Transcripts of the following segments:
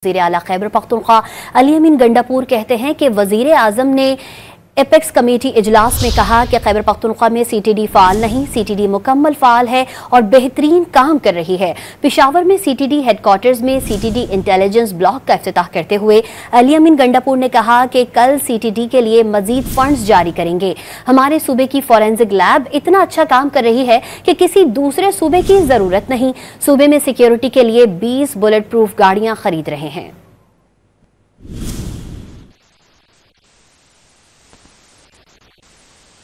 वज़ीर आला खैबर पख्तूनख्वा अली अमीन गंडापुर कहते हैं कि वज़ीर आज़म ने एपेक्स कमेटी इजलास में कहा कि खैबर पख्तूनख्वा में सीटीडी फाल नहीं, सीटीडी मुकम्मल फाल है और बेहतरीन काम कर रही है। पेशावर में सीटीडी हेडक्वार्टर्स में सीटीडी इंटेलिजेंस ब्लॉक का इफ्तिताह करते हुए अली अमीन गंडापुर ने कहा कि कल सीटीडी के लिए मजीद फंड्स जारी करेंगे। हमारे सूबे की फॉरेंसिक लैब इतना अच्छा काम कर रही है कि किसी दूसरे सूबे की जरूरत नहीं। सूबे में सिक्योरिटी के लिए 20 बुलेट प्रूफ गाड़ियां खरीद रहे हैं।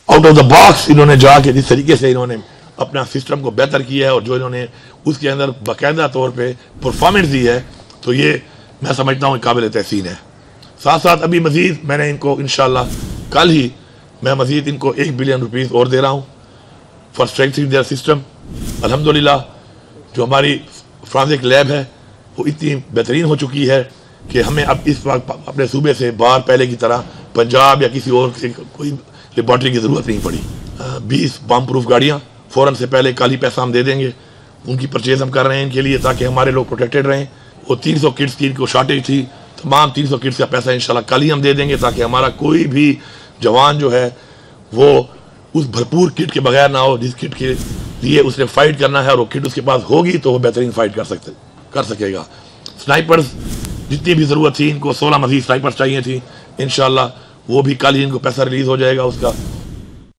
आउट ऑफ द बॉक्स इन्होंने जाके जिस तरीके से इन्होंने अपना सिस्टम को बेहतर किया है और जो इन्होंने उसके अंदर बाकायदा तौर पे परफॉर्मेंस दी है, तो ये मैं समझता हूँ काबिल तहसीन है। साथ साथ अभी मजीद मैंने इनको इंशाल्लाह कल ही मैं मजीद इनको 1 बिलियन रुपीज़ और दे रहा हूँ फॉर स्ट्रेंथनिंग देयर सिस्टम। अल्हम्दुलिल्लाह जो हमारी फॉरेंसिक लैब है वो इतनी बेहतरीन हो चुकी है कि हमें अब इस वक्त अपने सूबे से बाहर पहले की तरह पंजाब या किसी और से कोई लेबॉर्ट्री की ज़रूरत नहीं पड़ी। 20 बम प्रूफ गाड़ियाँ फ़ौरन से पहले कल ही पैसा हम दे देंगे, उनकी परचेज हम कर रहे हैं इनके लिए ताकि हमारे लोग प्रोटेक्टेड रहें। वो 300 किट्स की इनको शॉर्टेज थी, तमाम 300 किट्स का पैसा इंशाल्लाह कल ही हम दे देंगे ताकि हमारा कोई भी जवान जो है वो उस भरपूर किट के बगैर ना हो। जिस किट के लिए उसने फाइट करना है और वो किट उसके पास होगी तो वो बेहतरीन फाइट कर सकेगा। स्नाइपर्स जितनी भी ज़रूरत थी, इनको 16 मजीद स्नाइपर्स चाहिए थी, इंशाल्लाह वो भी कल ही इनको पैसा रिलीज़ हो जाएगा उसका।